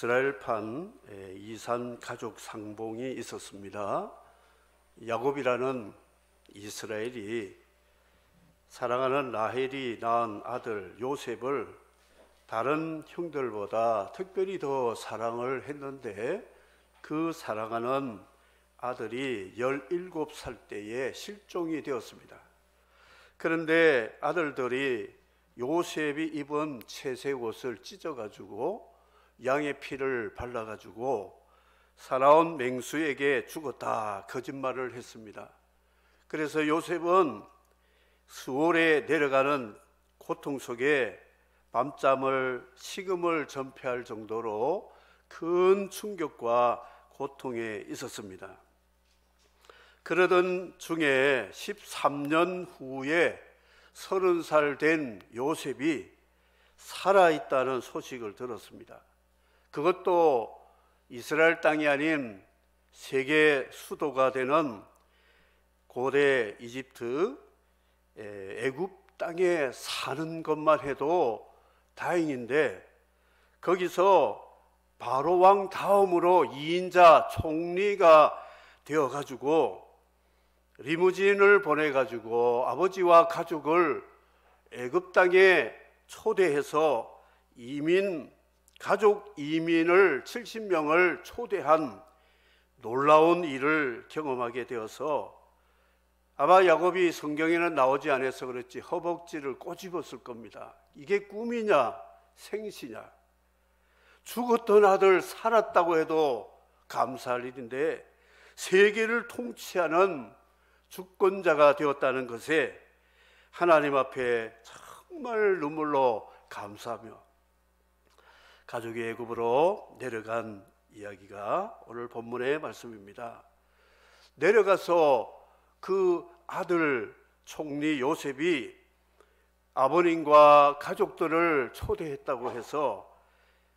이스라엘판 이산 가족 상봉이 있었습니다. 야곱이라는 이스라엘이 사랑하는 라헬이 낳은 아들 요셉을 다른 형들보다 특별히 더 사랑을 했는데, 그 사랑하는 아들이 17살 때에 실종이 되었습니다. 그런데 아들들이 요셉이 입은 채색 옷을 찢어가지고 양의 피를 발라가지고 살아온 맹수에게 죽었다 거짓말을 했습니다. 그래서 요셉은 수월에 내려가는 고통 속에 밤잠을 식음을 전폐할 정도로 큰 충격과 고통에 있었습니다. 그러던 중에 13년 후에 30살 된 요셉이 살아있다는 소식을 들었습니다. 그것도 이스라엘 땅이 아닌 세계 수도가 되는 고대 이집트 애굽 땅에 사는 것만 해도 다행인데, 거기서 바로 왕 다음으로 2인자 총리가 되어가지고 리무진을 보내가지고 아버지와 가족을 애굽 땅에 초대해서 가족 이민을 70명을 초대한 놀라운 일을 경험하게 되어서, 아마 야곱이 성경에는 나오지 않아서 그렇지 허벅지를 꼬집었을 겁니다. 이게 꿈이냐 생시냐. 죽었던 아들 살았다고 해도 감사할 일인데, 세계를 통치하는 주권자가 되었다는 것에 하나님 앞에 정말 눈물로 감사하며 가족의 애굽으로 내려간 이야기가 오늘 본문의 말씀입니다. 내려가서 그 아들 총리 요셉이 아버님과 가족들을 초대했다고 해서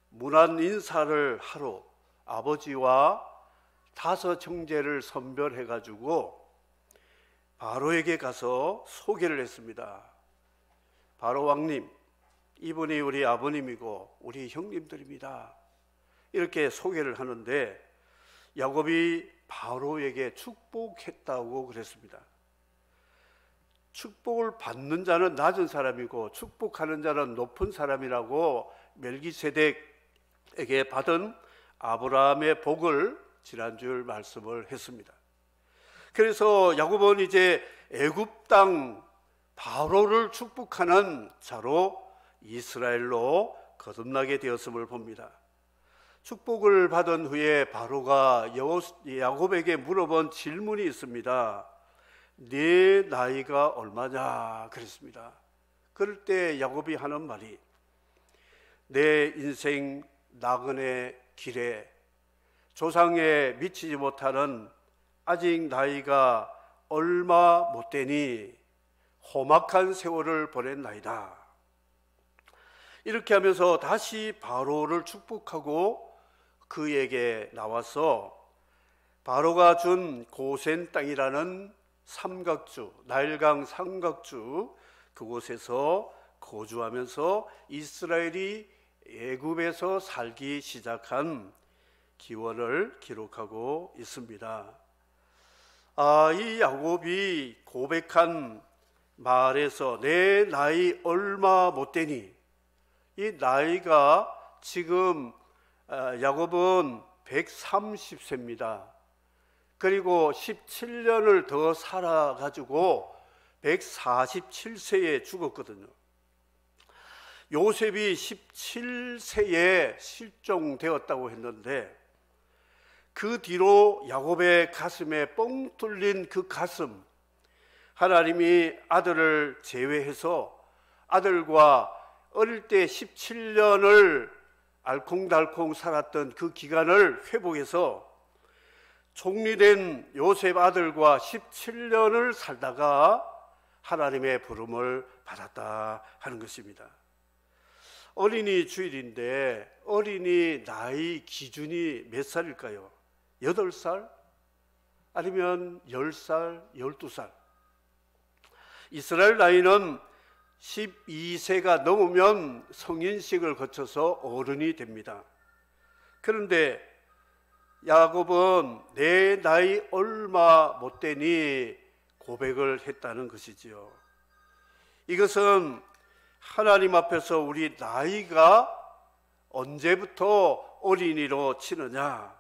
문안 인사를 하러 아버지와 5 형제를 선별해가지고 바로에게 가서 소개를 했습니다. 바로 왕님, 이분이 우리 아버님이고 우리 형님들입니다. 이렇게 소개를 하는데, 야곱이 바로에게 축복했다고 그랬습니다. 축복을 받는 자는 낮은 사람이고 축복하는 자는 높은 사람이라고 멜기세덱에게 받은 아브라함의 복을 지난주에 말씀을 했습니다. 그래서 야곱은 이제 애굽 땅 바로를 축복하는 자로 이스라엘로 거듭나게 되었음을 봅니다. 축복을 받은 후에 바로가 야곱에게 물어본 질문이 있습니다. 네 나이가 얼마냐 그랬습니다. 그럴 때 야곱이 하는 말이, 내 인생 나그네 길에 조상에 미치지 못하는 아직 나이가 얼마 못 되니 험악한 세월을 보냈나이다. 이렇게 하면서 다시 바로를 축복하고 그에게 나와서 바로가 준 고센 땅이라는 삼각주, 나일강 삼각주, 그곳에서 거주하면서 이스라엘이 애굽에서 살기 시작한 기원을 기록하고 있습니다. 이 야곱이 고백한 말에서 내 나이 얼마 못 되니, 이 나이가 지금 야곱은 130세입니다. 그리고 17년을 더 살아가지고 147세에 죽었거든요. 요셉이 17세에 실종되었다고 했는데, 그 뒤로 야곱의 가슴에 뻥 뚫린 그 가슴, 하나님이 아들을 제외해서 아들과 어릴 때 17년을 알콩달콩 살았던 그 기간을 회복해서 총리된 요셉 아들과 17년을 살다가 하나님의 부름을 받았다 하는 것입니다. 어린이 주일인데 어린이 나이 기준이 몇 살일까요? 8살? 아니면 10살, 12살? 이스라엘 나이는 12세가 넘으면 성인식을 거쳐서 어른이 됩니다. 그런데 야곱은 내 나이 얼마 못 되니 고백을 했다는 것이지요. 이것은 하나님 앞에서 우리 나이가 언제부터 어린이로 치느냐,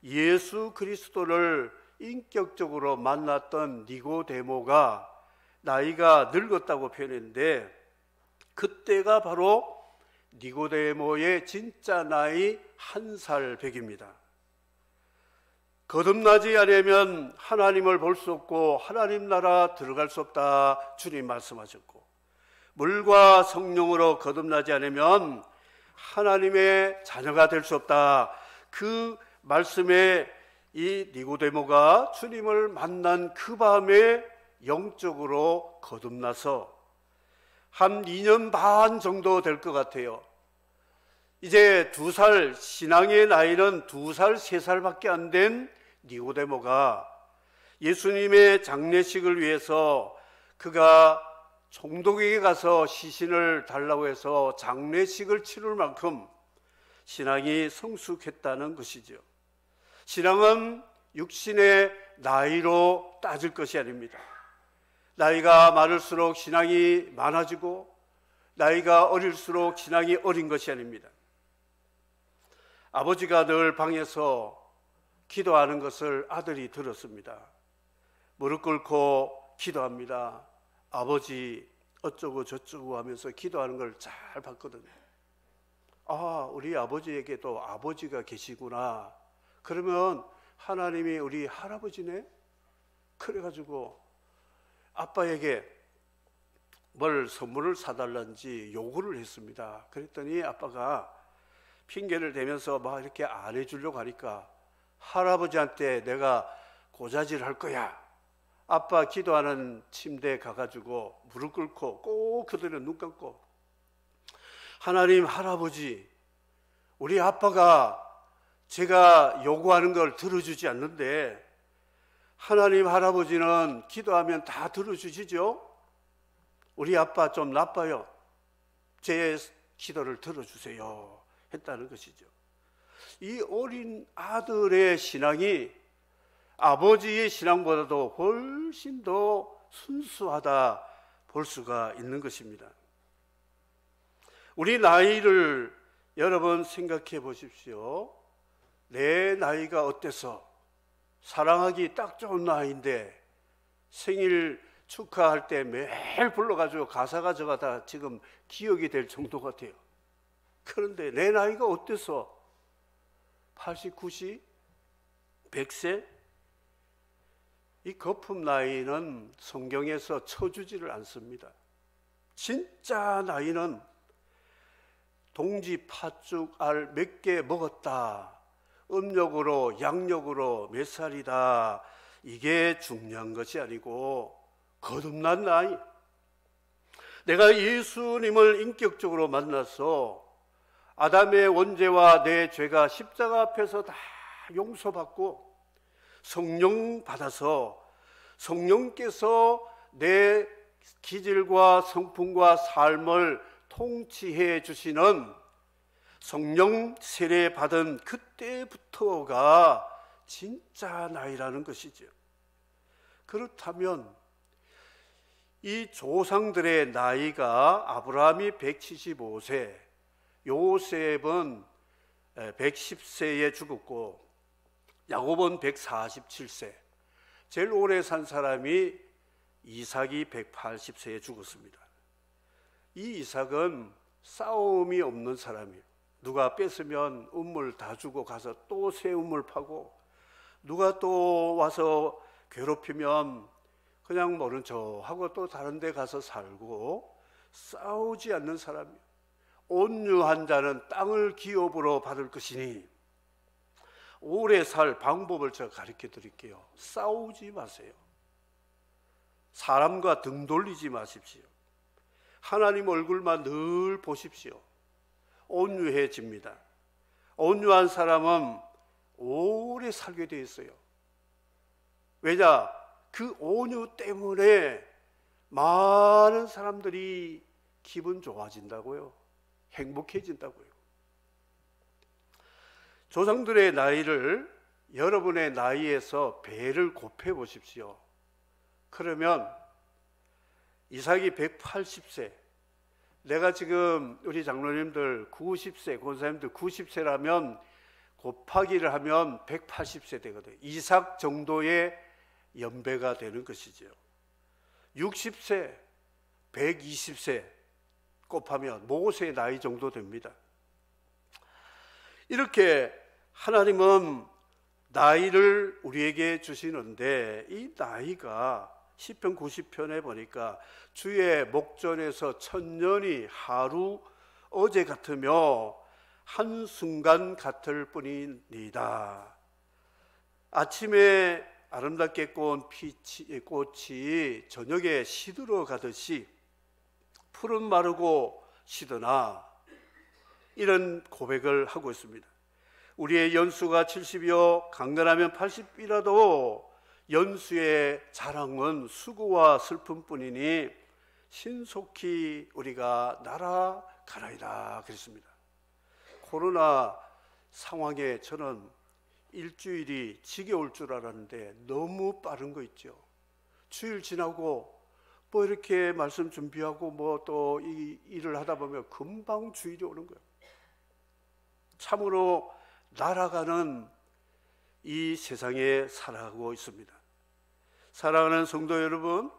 예수 그리스도를 인격적으로 만났던 니고데모가 나이가 늙었다고 표현했는데, 그때가 바로 니고데모의 진짜 나이 1살 배기입니다. 거듭나지 않으면 하나님을 볼 수 없고 하나님 나라 들어갈 수 없다, 주님 말씀하셨고, 물과 성령으로 거듭나지 않으면 하나님의 자녀가 될 수 없다, 그 말씀에 이 니고데모가 주님을 만난 그 밤에 영적으로 거듭나서 한 2년 반 정도 될 것 같아요. 이제 2살, 신앙의 나이는 2살, 3살밖에 안 된 니고데모가 예수님의 장례식을 위해서 그가 총독에게 가서 시신을 달라고 해서 장례식을 치를 만큼 신앙이 성숙했다는 것이죠. 신앙은 육신의 나이로 따질 것이 아닙니다. 나이가 많을수록 신앙이 많아지고 나이가 어릴수록 신앙이 어린 것이 아닙니다. 아버지가 늘 방에서 기도하는 것을 아들이 들었습니다. 무릎 꿇고 기도합니다. 아버지 어쩌고 저쩌고 하면서 기도하는 걸 잘 봤거든요. 아, 우리 아버지에게도 아버지가 계시구나. 그러면 하나님이 우리 할아버지네? 그래가지고 아빠에게 뭘 선물을 사달란지 요구를 했습니다. 그랬더니 아빠가 핑계를 대면서 막 이렇게 안 해주려고 하니까 할아버지한테 내가 고자질 할 거야. 아빠 기도하는 침대에 가가지고 무릎 꿇고 꼭 그들은 눈 감고, 하나님, 할아버지, 우리 아빠가 제가 요구하는 걸 들어주지 않는데 하나님, 할아버지는 기도하면 다 들어주시죠? 우리 아빠 좀 나빠요. 제 기도를 들어주세요 했다는 것이죠. 이 어린 아들의 신앙이 아버지의 신앙보다도 훨씬 더 순수하다 볼 수가 있는 것입니다. 우리 나이를 여러분 생각해 보십시오. 내 나이가 어때서 사랑하기 딱 좋은 나이인데 생일 축하할 때 매일 불러가지고 가사가 저가 다 지금 기억이 될 정도 같아요. 그런데 내 나이가 어때서 80, 90, 100세? 이 거품 나이는 성경에서 쳐주지를 않습니다. 진짜 나이는 동지 팥죽 알 몇 개 먹었다, 음력으로 양력으로 몇 살이다, 이게 중요한 것이 아니고 거듭난 나이, 내가 예수님을 인격적으로 만나서 아담의 원죄와 내 죄가 십자가 앞에서 다 용서받고 성령 받아서 성령께서 내 기질과 성품과 삶을 통치해 주시는 성령 세례 받은 그때부터가 진짜 나이라는 것이죠. 그렇다면 이 조상들의 나이가 아브라함이 175세, 요셉은 110세에 죽었고 야곱은 147세, 제일 오래 산 사람이 이삭이 180세에 죽었습니다. 이 이삭은 싸움이 없는 사람이에요. 누가 뺏으면 우물 다 주고 가서 또 새 우물 파고, 누가 또 와서 괴롭히면 그냥 모른 척 하고 또 다른 데 가서 살고, 싸우지 않는 사람이에요. 온유한 자는 땅을 기업으로 받을 것이니, 오래 살 방법을 제가 가르쳐 드릴게요. 싸우지 마세요. 사람과 등 돌리지 마십시오. 하나님 얼굴만 늘 보십시오. 온유해집니다. 온유한 사람은 오래 살게 되어 있어요. 왜냐? 그 온유 때문에 많은 사람들이 기분 좋아진다고요. 행복해진다고요. 조상들의 나이를 여러분의 나이에서 배를 곱해 보십시오. 그러면 이삭이 180세, 내가 지금 우리 장로님들 90세, 권사님들 90세라면 곱하기를 하면 180세 되거든요. 이삭 정도의 연배가 되는 것이죠. 60세, 120세 곱하면 모세의 나이 정도 됩니다. 이렇게 하나님은 나이를 우리에게 주시는데, 이 나이가 시편 90편에 보니까 주의 목전에서 천년이 하루 어제 같으며 한순간 같을 뿐이니이다. 아침에 아름답게 꽃 꽃이 저녁에 시들어 가듯이 풀은 마르고 시드나, 이런 고백을 하고 있습니다. 우리의 연수가 70이요 강건하면 80이라도 연수의 자랑은 수고와 슬픔뿐이니 신속히 우리가 날아가나이다 그랬습니다. 코로나 상황에 저는 일주일이 지겨울 줄 알았는데 너무 빠른 거 있죠. 주일 지나고 뭐 이렇게 말씀 준비하고 뭐 또 이 일을 하다 보면 금방 주일이 오는 거예요. 참으로 날아가는 이 세상에 살아가고 있습니다. 사랑하는 성도 여러분,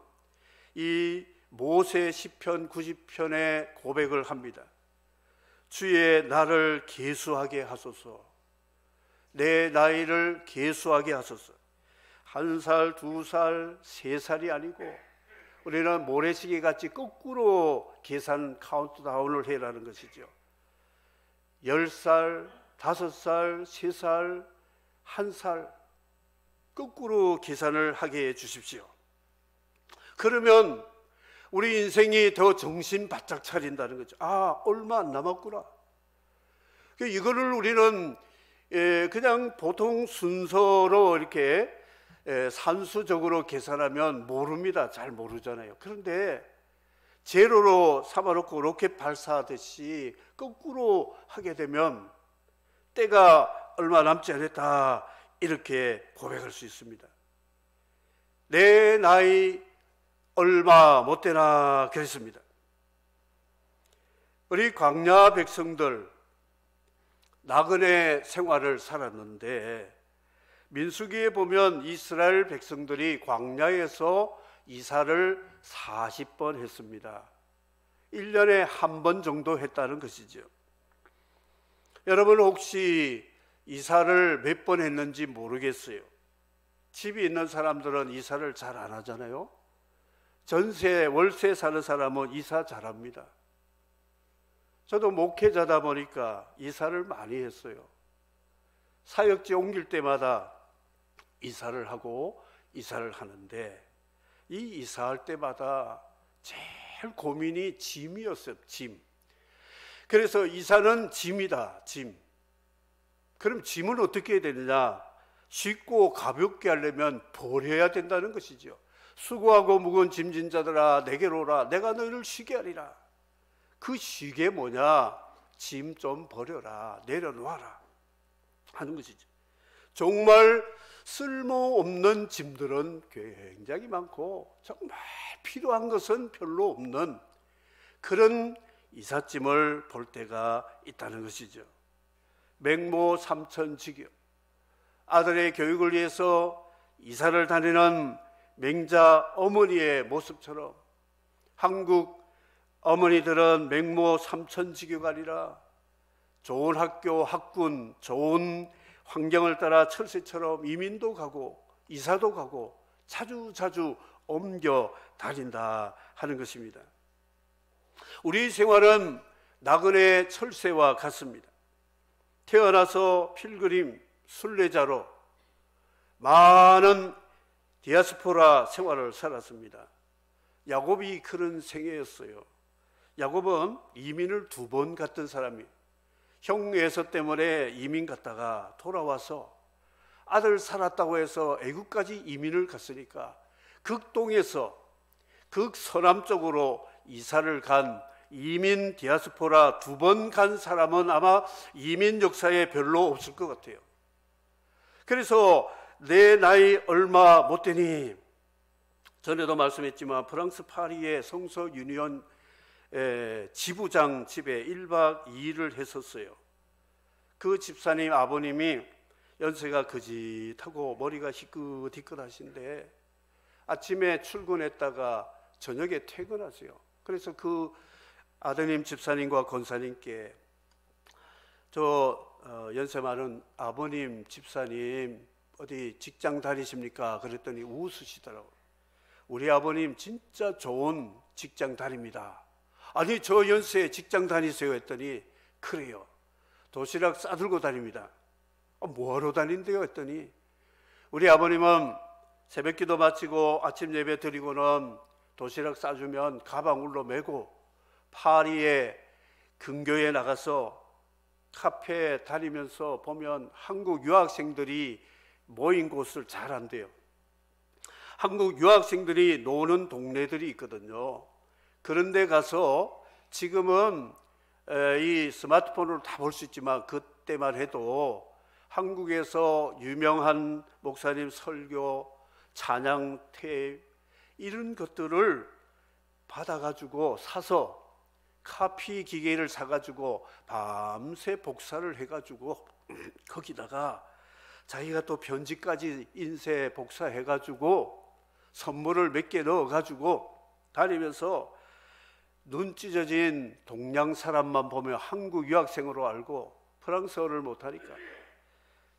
이 모세 시편 90편의 고백을 합니다. 주의 나를 계수하게 하소서. 내 나이를 계수하게 하소서. 1살, 2살, 3살이 아니고 우리는 모래시계 같이 거꾸로 계산 카운트다운을 해라는 것이죠. 10살, 5살, 3살, 1살 거꾸로 계산을 하게 해 주십시오. 그러면 우리 인생이 더 정신 바짝 차린다는 거죠. 아, 얼마 안 남았구나. 이거를 우리는 그냥 보통 순서로 이렇게 산수적으로 계산하면 모릅니다. 잘 모르잖아요. 그런데 제로로 삼아놓고 로켓 발사하듯이 거꾸로 하게 되면 때가 얼마 남지 않았다, 이렇게 고백할 수 있습니다. 내 나이 얼마 못 되나 그랬습니다. 우리 광야 백성들 나그네 생활을 살았는데, 민수기에 보면 이스라엘 백성들이 광야에서 이사를 40번 했습니다. 1년에 한 번 정도 했다는 것이죠. 여러분 혹시 이사를 몇 번 했는지 모르겠어요. 집이 있는 사람들은 이사를 잘 안 하잖아요. 전세, 월세 사는 사람은 이사 잘합니다. 저도 목회자다 보니까 이사를 많이 했어요. 사역지 옮길 때마다 이사를 하고 이사를 하는데, 이 이사할 때마다 제일 고민이 짐이었어요. 짐. 그래서 이사는 짐이다, 짐. 그럼 짐은 어떻게 해야 되느냐? 쉽고 가볍게 하려면 버려야 된다는 것이죠. 수고하고 무거운 짐진 자들아 내게로 오라, 내가 너희를 쉬게 하리라. 그 쉬게 뭐냐? 짐 좀 버려라, 내려놓아라 하는 것이죠. 정말 쓸모없는 짐들은 굉장히 많고 정말 필요한 것은 별로 없는 그런 이삿짐을 볼 때가 있다는 것이죠. 맹모 삼천지교, 아들의 교육을 위해서 이사를 다니는 맹자 어머니의 모습처럼 한국 어머니들은 맹모 삼천지교가 아니라 좋은 학교, 학군, 좋은 환경을 따라 철새처럼 이민도 가고 이사도 가고 자주 옮겨 다닌다 하는 것입니다. 우리 생활은 나그네 철새와 같습니다. 태어나서 필그림, 순례자로 많은 디아스포라 생활을 살았습니다. 야곱이 그런 생애였어요. 야곱은 이민을 2번 갔던 사람이에요. 형 에서 때문에 이민 갔다가 돌아와서 아들 살았다고 해서 애국까지 이민을 갔으니까 극동에서 극서남 쪽으로 이사를 간 이민 디아스포라 2번 간 사람은 아마 이민 역사에 별로 없을 것 같아요. 그래서 내 나이 얼마 못 되니, 전에도 말씀했지만 프랑스 파리의 성서 유니온 지부장 집에 1박 2일을 했었어요. 그 집사님 아버님이 연세가 거짓하고 머리가 희끗희끗하신데 아침에 출근했다가 저녁에 퇴근하세요. 그래서 그 아드님 집사님과 권사님께 연세 많은 아버님 집사님 어디 직장 다니십니까? 그랬더니 웃으시더라고요. 우리 아버님 진짜 좋은 직장 다닙니다. 아니 저 연세에 직장 다니세요? 했더니 그래요. 도시락 싸들고 다닙니다. 뭐하러 다닌대요? 했더니 우리 아버님은 새벽기도 마치고 아침 예배 드리고는 도시락 싸주면 가방울로 메고 파리의 근교에 나가서 카페 다니면서 보면 한국 유학생들이 모인 곳을 잘 안대요. 한국 유학생들이 노는 동네들이 있거든요. 그런데 가서 지금은 이 스마트폰으로 다 볼 수 있지만 그때만 해도 한국에서 유명한 목사님 설교, 찬양 테이프 이런 것들을 받아가지고 사서 카피 기계를 사가지고 밤새 복사를 해가지고 거기다가 자기가 또 편지까지 인쇄 복사해가지고 선물을 몇 개 넣어가지고 다니면서 눈 찢어진 동양 사람만 보면 한국 유학생으로 알고 프랑스어를 못하니까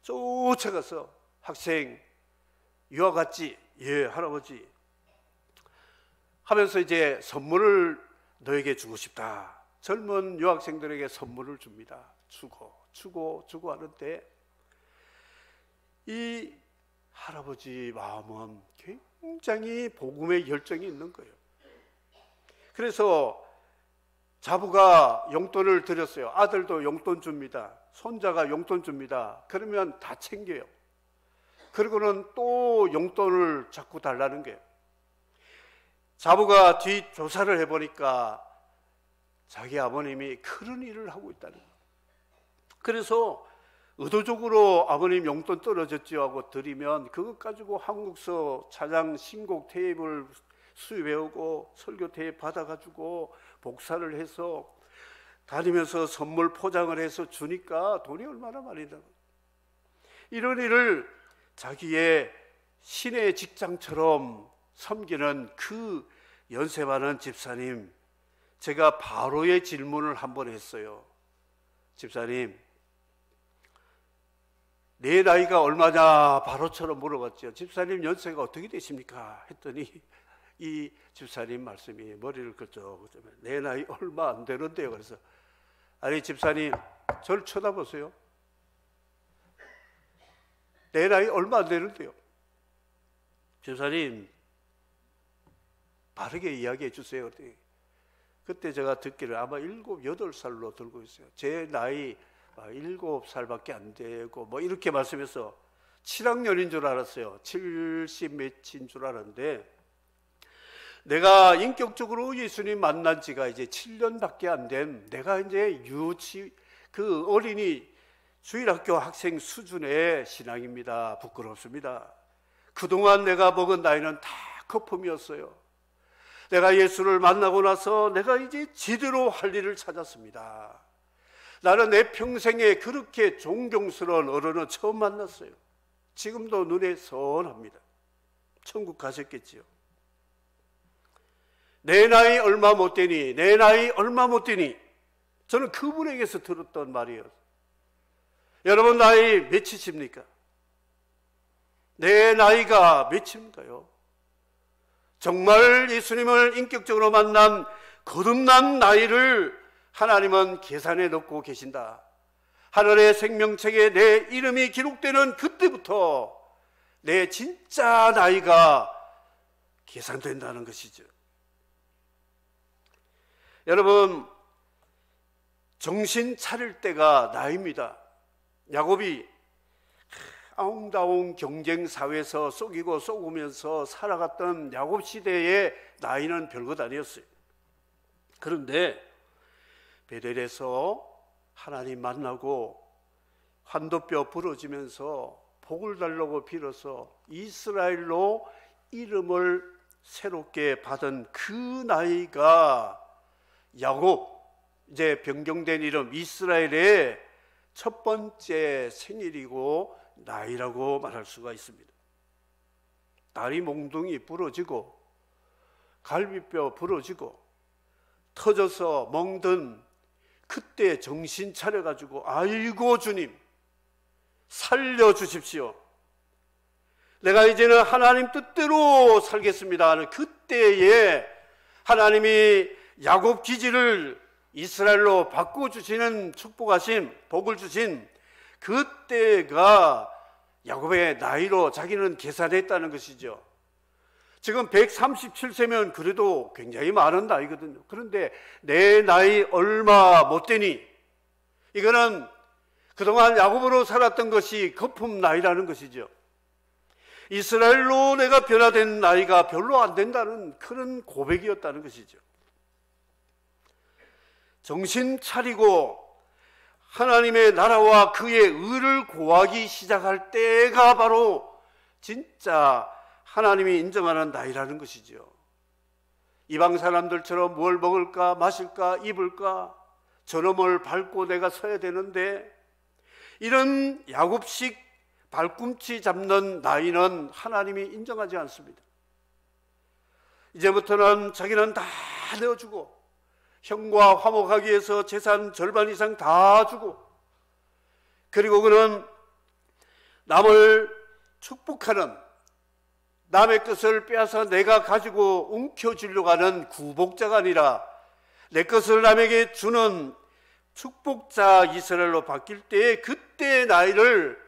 쫓아가서 학생 유학 갔지? 예, 할아버지 하면서 이제 선물을 너에게 주고 싶다. 젊은 유학생들에게 선물을 줍니다. 주고 하는데 이 할아버지 마음은 굉장히 복음의 열정이 있는 거예요. 그래서 자부가 용돈을 드렸어요. 아들도 용돈 줍니다. 손자가 용돈 줍니다. 그러면 다 챙겨요. 그리고는 또 용돈을 자꾸 달라는 거예요. 자부가 뒷조사를 해보니까 자기 아버님이 그런 일을 하고 있다는 거예요. 그래서 의도적으로 아버님 용돈 떨어졌지요 하고 드리면 그것 가지고 한국서 찬양 신곡 테이프를 수입해오고 설교 테이프 받아가지고 복사를 해서 다니면서 선물 포장을 해서 주니까 돈이 얼마나 많이 나요. 이런 일을 자기의 신의 직장처럼 섬기는 그 연세 많은 집사님, 제가 바로의 질문을 한번 했어요. 집사님, 내 나이가 얼마냐 바로처럼 물어봤죠. 집사님 연세가 어떻게 되십니까? 했더니 이 집사님 말씀이 머리를 긁죠. 내 나이 얼마 안 되는데요. 그래서 아니 집사님 저를 쳐다보세요. 내 나이 얼마 안 되는데요. 집사님 바르게 이야기해 주세요. 그때 제가 듣기를 아마 7, 8살로 들고 있어요. 제 나이 7살밖에 안 되고 뭐 이렇게 말씀해서 7학년인 줄 알았어요. 70 몇인 줄 알았는데 내가 인격적으로 예수님 만난 지가 이제 7년밖에 안 된 내가 이제 그 어린이 주일학교 학생 수준의 신앙입니다. 부끄럽습니다. 그동안 내가 먹은 나이는 다 거품이었어요. 내가 예수를 만나고 나서 내가 이제 제대로 할 일을 찾았습니다. 나는 내 평생에 그렇게 존경스러운 어른은 처음 만났어요. 지금도 눈에 선합니다. 천국 가셨겠지요. 내 나이 얼마 못 되니, 내 나이 얼마 못 되니. 저는 그분에게서 들었던 말이에요. 여러분 나이 몇이십니까? 내 나이가 몇입니까요? 정말 예수님을 인격적으로 만난 거듭난 나이를 하나님은 계산해 놓고 계신다. 하늘의 생명책에 내 이름이 기록되는 그때부터 내 진짜 나이가 계산된다는 것이죠. 여러분, 정신 차릴 때가 나이입니다. 야곱이 아웅다웅 경쟁 사회에서 속이고 속으면서 살아갔던 야곱 시대의 나이는 별것 아니었어요. 그런데 베델에서 하나님 만나고 환도뼈 부러지면서 복을 달라고 빌어서 이스라엘로 이름을 새롭게 받은 그 나이가 야곱, 이제 변경된 이름 이스라엘의 첫 번째 생일이고 나이라고 말할 수가 있습니다. 다리 몽둥이 부러지고 갈비뼈 부러지고 터져서 멍든 그때 정신 차려가지고 아이고 주님 살려주십시오, 내가 이제는 하나님 뜻대로 살겠습니다 하는 그때에 하나님이 야곱 기지를 이스라엘로 바꿔주시는 축복하신 복을 주신 그때가 야곱의 나이로 자기는 계산했다는 것이죠. 지금 137세면 그래도 굉장히 많은 나이거든요. 그런데 내 나이 얼마 못 되니, 이거는 그동안 야곱으로 살았던 것이 거품 나이라는 것이죠. 이스라엘로 내가 변화된 나이가 별로 안 된다는 그런 고백이었다는 것이죠. 정신 차리고 하나님의 나라와 그의 의를 구하기 시작할 때가 바로 진짜 하나님이 인정하는 나이라는 것이죠. 이방 사람들처럼 뭘 먹을까 마실까 입을까 저놈을 밟고 내가 서야 되는데, 이런 야곱식 발꿈치 잡는 나이는 하나님이 인정하지 않습니다. 이제부터는 자기는 다 내어주고 형과 화목하기 위해서 재산 절반 이상 다 주고, 그리고 그는 남을 축복하는, 남의 것을 빼앗아 내가 가지고 움켜쥐려고 하는 구복자가 아니라 내 것을 남에게 주는 축복자 이스라엘로 바뀔 때에 그때의 나이를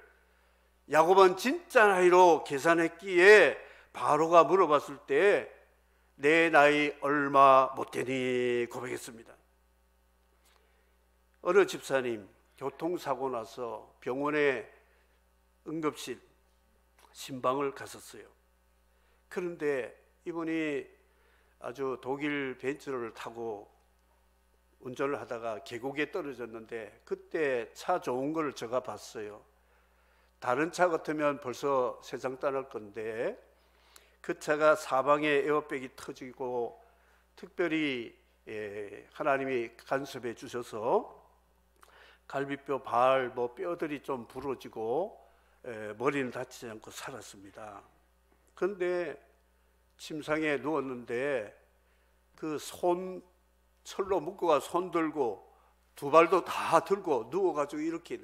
야곱은 진짜 나이로 계산했기에 바로가 물어봤을 때 내 나이 얼마 못 되니 고백했습니다. 어느 집사님 교통사고 나서 병원에 응급실 신방을 갔었어요. 그런데 이분이 아주 독일 벤츠를 타고 운전을 하다가 계곡에 떨어졌는데 그때 차 좋은 걸 제가 봤어요. 다른 차 같으면 벌써 세상 떠날 건데 그 차가 사방에 에어백이 터지고 특별히 하나님이 간섭해 주셔서 갈비뼈, 발, 뼈들이 좀 부러지고 머리는 다치지 않고 살았습니다. 그런데 침상에 누웠는데 그 손 철로 묶어가 손 들고 두 발도 다 들고 누워가지고 이렇게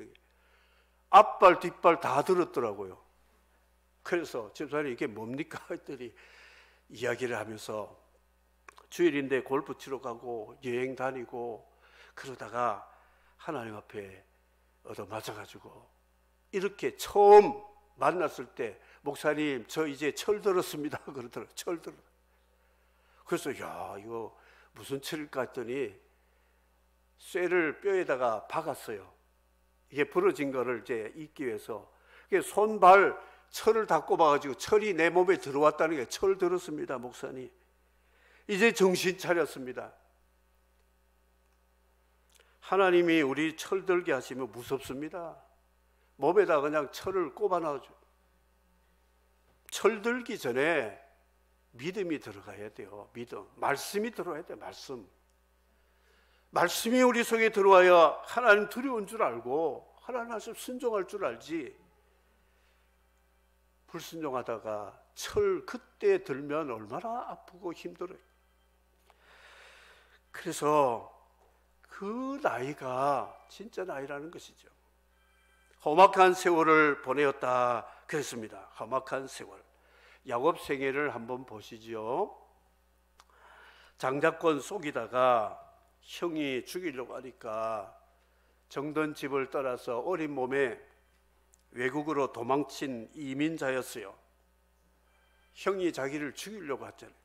앞발 뒷발 다 들었더라고요. 그래서 집사람이 이게 뭡니까 했더니 이야기를 하면서 주일인데 골프 치러 가고 여행 다니고 그러다가 하나님 앞에 얻어맞아가지고 이렇게 처음 만났을 때 목사님 저 이제 철 들었습니다 그러더라고요. 철 들어. 그래서 야 이거 무슨 철일까 했더니 쇠를 뼈에다가 박았어요. 이게 부러진 거를 이제 잊기 위해서 손발 철을 다 꼽아가지고 철이 내 몸에 들어왔다는 게 철 들었습니다 목사님. 이제 정신 차렸습니다. 하나님이 우리 철 들게 하시면 무섭습니다. 몸에다 그냥 철을 꼽아 놔줘. 철 들기 전에 믿음이 들어가야 돼요. 믿음, 말씀이 들어와야 돼요. 말씀이 우리 속에 들어와야 하나님 두려운 줄 알고 하나님 말씀 순종할 줄 알지. 불순종하다가 철 그때 들면 얼마나 아프고 힘들어요. 그래서 그 나이가 진짜 나이라는 것이죠. 험악한 세월을 보내었다 그랬습니다. 험악한 세월. 야곱 생애를 한번 보시죠. 장자권 속이다가 형이 죽이려고 하니까 정든 집을 떠나서 어린 몸에 외국으로 도망친 이민자였어요. 형이 자기를 죽이려고 했잖아요.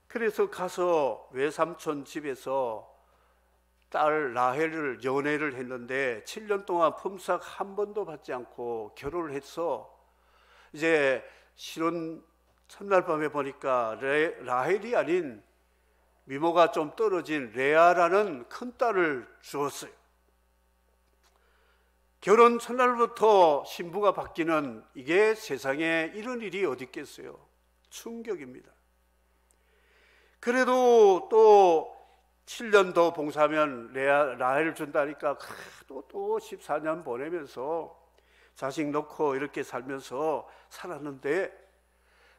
그래서 가서 외삼촌 집에서 딸 라헬을 연애를 했는데 7년 동안 품삯 한 번도 받지 않고 결혼을 해서 이제 신혼 첫날 밤에 보니까 라헬이 아닌 미모가 좀 떨어진 레아라는 큰딸을 주었어요. 결혼 첫날부터 신부가 바뀌는, 이게 세상에 이런 일이 어디 있겠어요. 충격입니다. 그래도 또 7년 더 봉사하면 라헬을 준다니까 또 14년 보내면서 자식 놓고 이렇게 살면서 살았는데,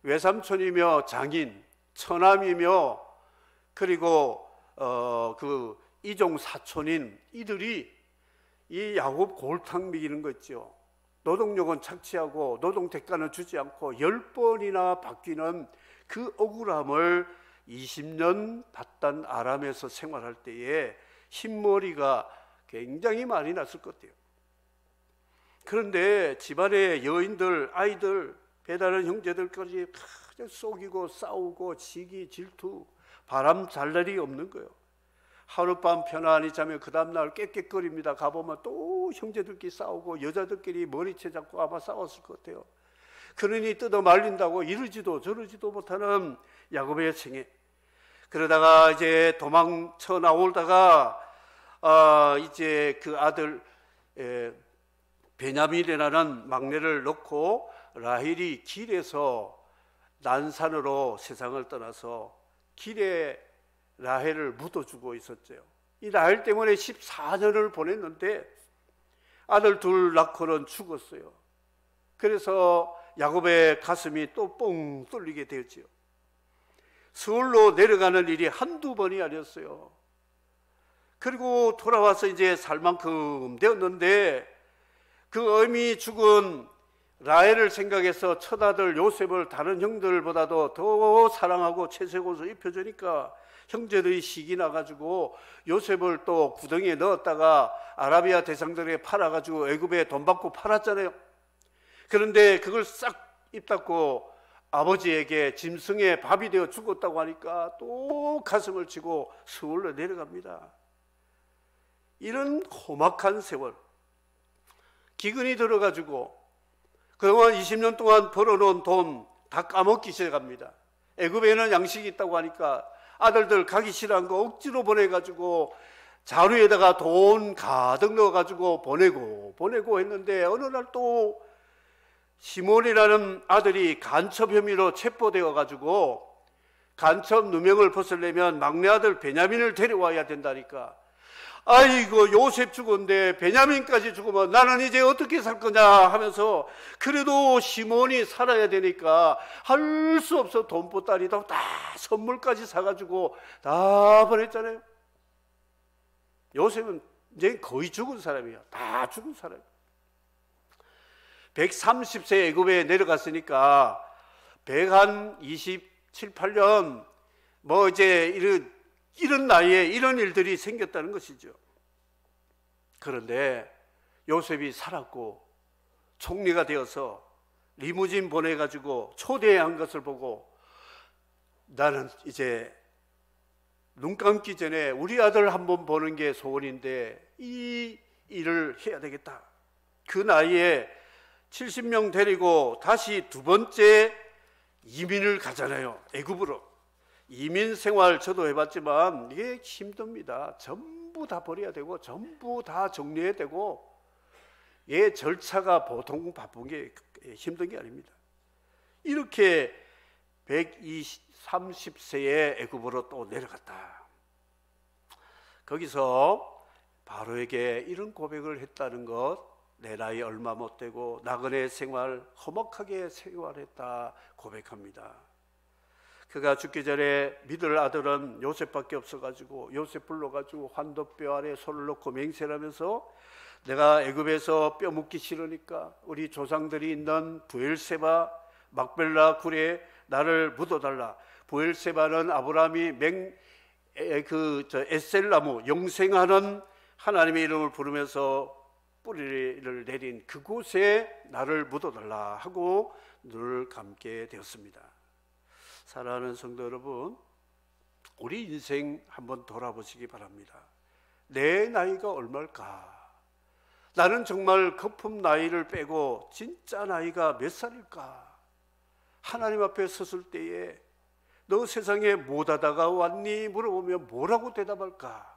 외삼촌이며 장인, 처남이며 그리고 그 이종 사촌인 이들이 이 야곱 골탕 먹이는 거 있죠. 노동력은 착취하고 노동 대가는 주지 않고 10번이나 바뀌는 그 억울함을 20년 받단 아람에서 생활할 때에 흰머리가 굉장히 많이 났을 것 같아요. 그런데 집안의 여인들, 아이들, 배다른 형제들까지 속이고 싸우고 시기, 질투, 바람 잘 날이 없는 거예요. 하룻밤 편안히 자면 그 다음날 깨끗거립니다. 가보면 또 형제들끼리 싸우고 여자들끼리 머리채 잡고 아마 싸웠을 것 같아요. 그러니 뜯어 말린다고 이러지도 저러지도 못하는 야곱의 생애. 그러다가 이제 도망쳐 나오다가 이제 그 아들 베냐민이라는 막내를 놓고 라헬이 길에서 난산으로 세상을 떠나서 길에 라헬을 묻어주고 있었죠. 이 라헬 때문에 14년을 보냈는데 아들 둘 낳고는 죽었어요. 그래서 야곱의 가슴이 또 뻥 뚫리게 되었지요. 서울로 내려가는 일이 한두 번이 아니었어요. 그리고 돌아와서 이제 살 만큼 되었는데, 그 어미 죽은 라헬을 생각해서 첫아들 요셉을 다른 형들보다도 더 사랑하고 채색옷을 입혀주니까 형제들이 시기 나가지고 요셉을 또 구덩이에 넣었다가 아라비아 대상들에게 팔아가지고 애굽에 돈 받고 팔았잖아요. 그런데 그걸 싹 입 닫고 아버지에게 짐승의 밥이 되어 죽었다고 하니까 또 가슴을 치고 서울로 내려갑니다. 이런 험악한 세월, 기근이 들어가지고 그동안 20년 동안 벌어놓은 돈 다 까먹기 시작합니다. 애굽에는 양식이 있다고 하니까 아들들 가기 싫어한 거 억지로 보내가지고 자루에다가 돈 가득 넣어가지고 보내고 했는데, 어느 날 또 시몬이라는 아들이 간첩 혐의로 체포되어가지고 간첩 누명을 벗으려면 막내 아들 베냐민을 데려와야 된다니까. 아이고, 요셉 죽었는데 베냐민까지 죽으면 나는 이제 어떻게 살 거냐 하면서, 그래도 시몬이 살아야 되니까 할 수 없어 돈 보따리도 다 선물까지 사가지고 다 보냈잖아요. 요셉은 이제 거의 죽은 사람이야. 다 죽은 사람. 130세 애굽에 내려갔으니까 127, 8년 뭐 이제 이런 나이에 이런 일들이 생겼다는 것이죠. 그런데 요셉이 살았고 총리가 되어서 리무진 보내가지고 초대한 것을 보고, 나는 이제 눈 감기 전에 우리 아들 한번 보는 게 소원인데 이 일을 해야 되겠다. 그 나이에 70명 데리고 다시 두 번째 이민을 가잖아요. 애굽으로. 이민 생활 저도 해봤지만 이게 힘듭니다. 전부 다 버려야 되고 전부 다 정리해야 되고, 예, 절차가 보통 바쁜 게 힘든 게 아닙니다. 이렇게 130세에 애굽으로 또 내려갔다. 거기서 바로에게 이런 고백을 했다는 것, 내 나이 얼마 못 되고 나그네 생활 험악하게 생활했다 고백합니다. 그가 죽기 전에 믿을 아들은 요셉밖에 없어가지고 요셉 불러가지고 환도뼈 아래 손을 넣고 맹세를 하면서, 내가 애굽에서 뼈 묻기 싫으니까 우리 조상들이 있는 부엘세바 막벨라 굴에 나를 묻어달라. 부엘세바는 아브라함이 에셀나무, 영생하는 하나님의 이름을 부르면서 뿌리를 내린 그곳에 나를 묻어달라 하고 눈을 감게 되었습니다. 사랑하는 성도 여러분, 우리 인생 한번 돌아보시기 바랍니다. 내 나이가 얼마일까? 나는 정말 거품 나이를 빼고 진짜 나이가 몇 살일까? 하나님 앞에 섰을 때에 너 세상에 못하다가 왔니? 물어보면 뭐라고 대답할까?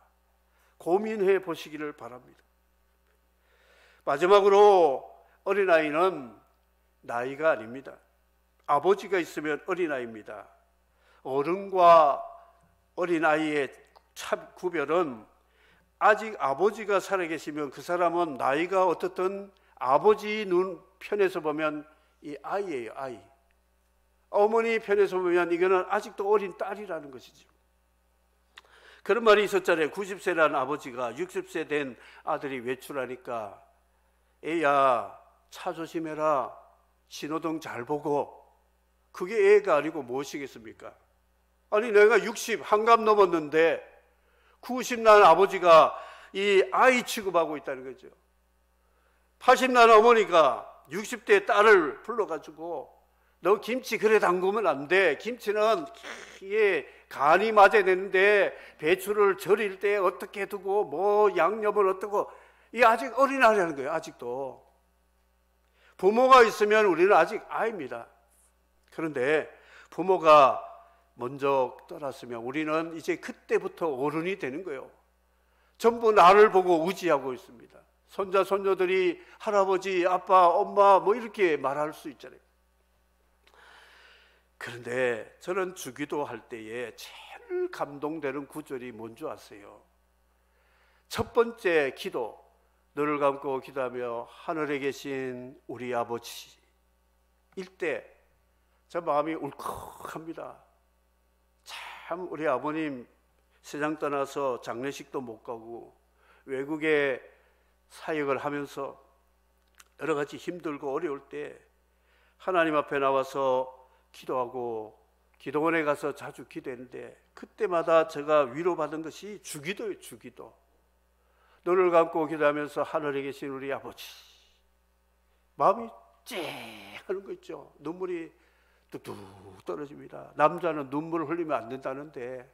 고민해 보시기를 바랍니다. 마지막으로 어린아이는 나이가 아닙니다. 아버지가 있으면 어린아이입니다. 어른과 어린아이의 구별은 아직 아버지가 살아계시면 그 사람은 나이가 어떻든 아버지 눈 편에서 보면 이 아이예요, 아이. 어머니 편에서 보면 이거는 아직도 어린 딸이라는 것이죠. 그런 말이 있었잖아요. 90세라는 아버지가 60세 된 아들이 외출하니까 애야 차 조심해라, 신호등 잘 보고. 그게 애가 아니고 무엇이겠습니까? 아니 내가 60 한갑 넘었는데 90 난 아버지가 이 아이 취급하고 있다는 거죠. 80 난 어머니가 60대 딸을 불러가지고 너 김치 그래 담그면 안 돼. 김치는 이게 간이 맞아야 되는데 배추를 절일 때 어떻게 두고 뭐 양념을 어떻고. 이 아직 어린아이라는 거예요. 아직도. 부모가 있으면 우리는 아직 아이입니다. 그런데 부모가 먼저 떠났으면 우리는 이제 그때부터 어른이 되는 거예요. 전부 나를 보고 의지하고 있습니다. 손자 손녀들이 할아버지, 아빠, 엄마 뭐 이렇게 말할 수 있잖아요. 그런데 저는 주기도 할 때에 제일 감동되는 구절이 뭔지 아세요? 첫 번째 기도, 눈을 감고 기도하며 하늘에 계신 우리 아버지 일때 저 마음이 울컥합니다. 참 우리 아버님 세상 떠나서 장례식도 못 가고 외국에 사역을 하면서 여러 가지 힘들고 어려울 때 하나님 앞에 나와서 기도하고 기도원에 가서 자주 기도했는데 그때마다 제가 위로받은 것이 주기도예요. 주기도. 눈을 감고 기도하면서 하늘에 계신 우리 아버지. 마음이 쨍하는 거 있죠. 눈물이 뚝뚝 떨어집니다. 남자는 눈물을 흘리면 안 된다는데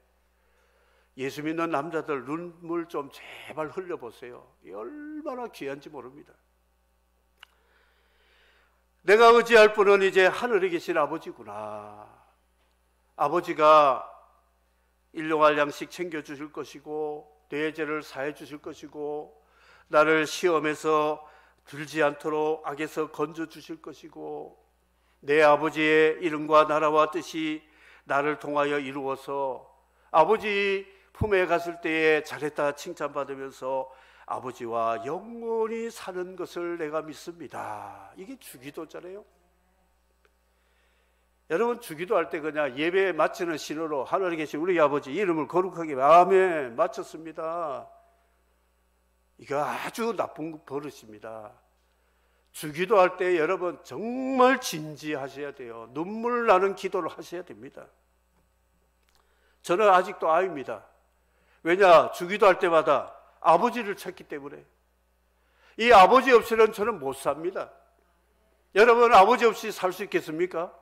예수 믿는 남자들 눈물 좀 제발 흘려보세요. 얼마나 귀한지 모릅니다. 내가 의지할 분은 이제 하늘에 계신 아버지구나. 아버지가 일용할 양식 챙겨주실 것이고 내 죄를 사해 주실 것이고 나를 시험에서 들지 않도록 악에서 건져 주실 것이고 내 아버지의 이름과 나라와 뜻이 나를 통하여 이루어서 아버지 품에 갔을 때에 잘했다 칭찬받으면서 아버지와 영원히 사는 것을 내가 믿습니다. 이게 주기도잖아요. 여러분 주기도할 때 그냥 예배에 마치는 신호로 하늘에 계신 우리 아버지 이름을 거룩하게 아멘 마쳤습니다. 이거 아주 나쁜 버릇입니다. 주기도할 때 여러분 정말 진지하셔야 돼요. 눈물 나는 기도를 하셔야 됩니다. 저는 아직도 아이입니다. 왜냐? 주기도할 때마다 아버지를 찾기 때문에. 이 아버지 없이는 저는 못 삽니다. 여러분 아버지 없이 살 수 있겠습니까?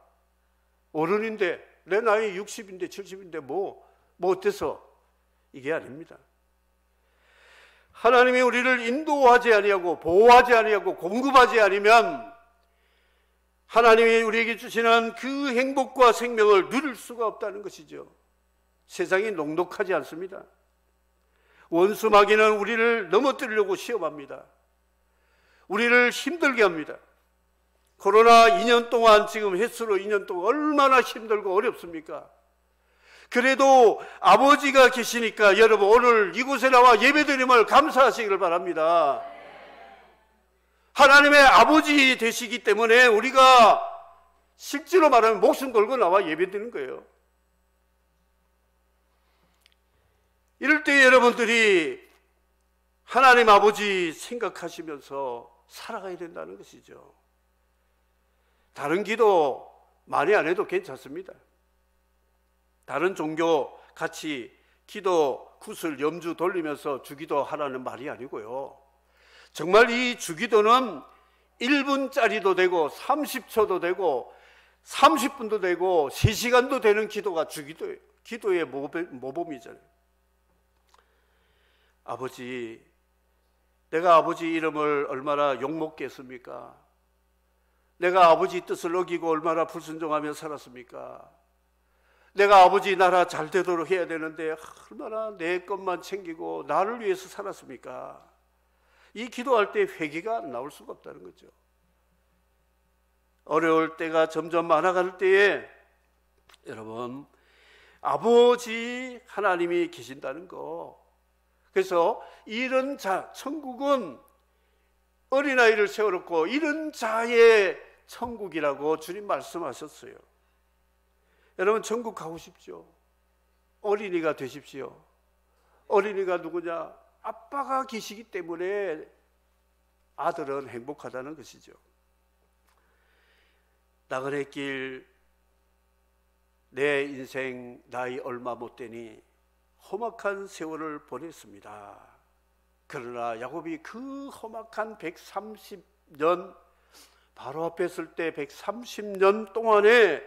어른인데 내 나이 60인데 70인데 뭐 어때서? 이게 아닙니다. 하나님이 우리를 인도하지 아니하고 보호하지 아니하고 공급하지 않으면 하나님이 우리에게 주시는 그 행복과 생명을 누릴 수가 없다는 것이죠. 세상이 녹록하지 않습니다. 원수 마귀는 우리를 넘어뜨리려고 시험합니다. 우리를 힘들게 합니다. 코로나 2년 동안 지금 횟수로 2년 동안 얼마나 힘들고 어렵습니까? 그래도 아버지가 계시니까 여러분 오늘 이곳에 나와 예배드림을 감사하시기를 바랍니다. 하나님의 아버지 되시기 때문에 우리가 실제로 말하면 목숨 걸고 나와 예배드리는 거예요. 이럴 때 여러분들이 하나님 아버지 생각하시면서 살아가야 된다는 것이죠. 다른 기도 많이 안 해도 괜찮습니다. 다른 종교 같이 기도 구슬 염주 돌리면서 주기도 하라는 말이 아니고요. 정말 이 주기도는 1분짜리도 되고 30초도 되고 30분도 되고 3시간도 되는 기도가 주기도예요. 기도의 모범이잖아요. 아버지, 내가 아버지 이름을 얼마나 욕먹게 했습니까? 내가 아버지 뜻을 어기고 얼마나 불순종하며 살았습니까? 내가 아버지 나라 잘 되도록 해야 되는데 얼마나 내 것만 챙기고 나를 위해서 살았습니까? 이 기도할 때 회개가 나올 수가 없다는 거죠. 어려울 때가 점점 많아갈 때에 여러분, 아버지 하나님이 계신다는 거. 그래서 이런 자, 천국은 어린아이를 세워놓고 이런 자의 천국이라고 주님 말씀하셨어요. 여러분, 천국 가고 싶죠? 어린이가 되십시오. 어린이가 누구냐? 아빠가 계시기 때문에 아들은 행복하다는 것이죠. 나그네 길, 내 인생 나이 얼마 못 되니 험악한 세월을 보냈습니다. 그러나 야곱이 그 험악한 130년, 바로 앞에 있을 때 130년 동안에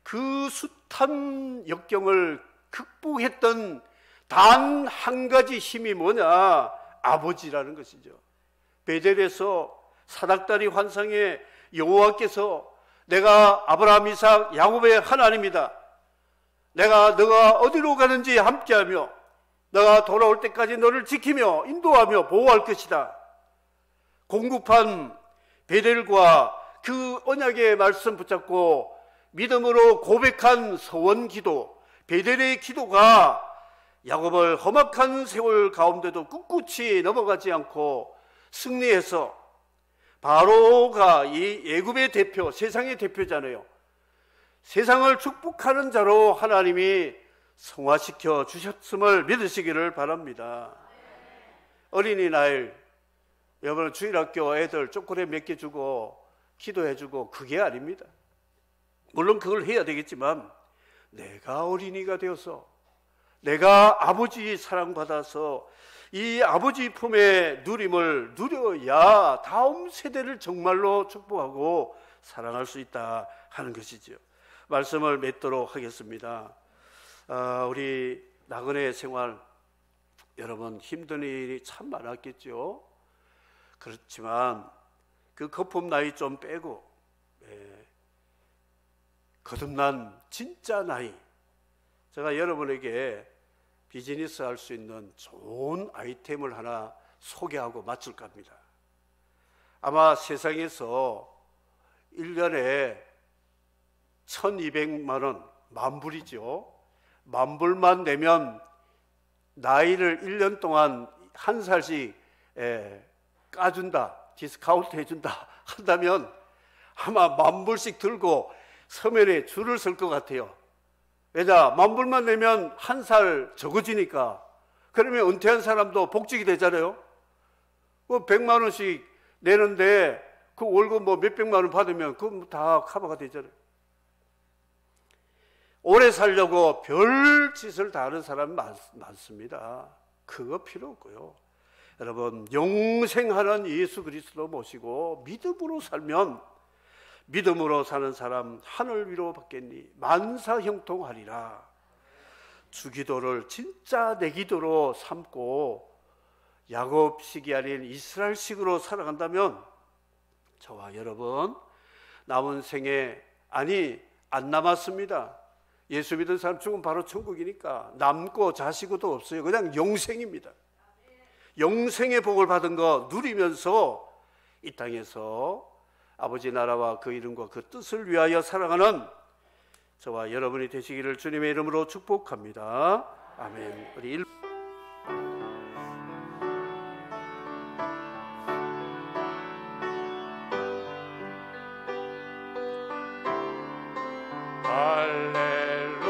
그 숱한 역경을 극복했던 단 한 가지 힘이 뭐냐? 아버지라는 것이죠. 베델에서 사닥다리 환상에 여호와께서 내가 아브라함, 이삭, 야곱의 하나님이다. 너가 어디로 가는지 함께하며 너가 돌아올 때까지 너를 지키며 인도하며 보호할 것이다. 공급한 베델과 그 언약의 말씀 붙잡고 믿음으로 고백한 서원 기도, 베델의 기도가 야곱을 험악한 세월 가운데도 꿋꿋이 넘어가지 않고 승리해서 바로가 이 애굽의 대표, 세상의 대표잖아요. 세상을 축복하는 자로 하나님이 성화시켜 주셨음을 믿으시기를 바랍니다. 어린이날 여러분, 주일학교 애들 초콜릿 몇 개 주고 기도해 주고 그게 아닙니다. 물론 그걸 해야 되겠지만 내가 어린이가 되어서 내가 아버지 사랑받아서 이 아버지 품의 누림을 누려야 다음 세대를 정말로 축복하고 사랑할 수 있다 하는 것이죠. 말씀을 맺도록 하겠습니다. 우리 나그네 생활, 여러분 힘든 일이 참 많았겠죠. 그렇지만 그 거품 나이 좀 빼고 거듭난 진짜 나이, 제가 여러분에게 비즈니스 할 수 있는 좋은 아이템을 하나 소개하고 마칠까 합니다. 아마 세상에서 1년에 1200만 원, 만불이죠. 만불만 내면 나이를 1년 동안 한 살씩 까준다, 디스카운트 해준다 한다면 아마 만불씩 들고 서면에 줄을 설 것 같아요. 왜냐? 만불만 내면 한 살 적어지니까. 그러면 은퇴한 사람도 복직이 되잖아요. 100만 원씩 내는데 그 월급 뭐 몇백만 원 받으면 그거 다 커버가 되잖아요. 오래 살려고 별 짓을 다 하는 사람이 많습니다. 그거 필요 없고요. 여러분, 영생하는 예수 그리스도 모시고 믿음으로 살면, 믿음으로 사는 사람 하늘 위로 받겠니 만사형통하리라. 주기도를 진짜 내 기도로 삼고 야곱식이 아닌 이스라엘식으로 살아간다면 저와 여러분 남은 생에, 아니 안 남았습니다. 예수 믿은 사람 죽으면 바로 천국이니까 남고 자시고도 없어요. 그냥 영생입니다. 영생의 복을 받은 거 누리면서 이 땅에서 아버지 나라와 그 이름과 그 뜻을 위하여 살아가는 저와 여러분이 되시기를 주님의 이름으로 축복합니다. 아멘. 우리 할렐루야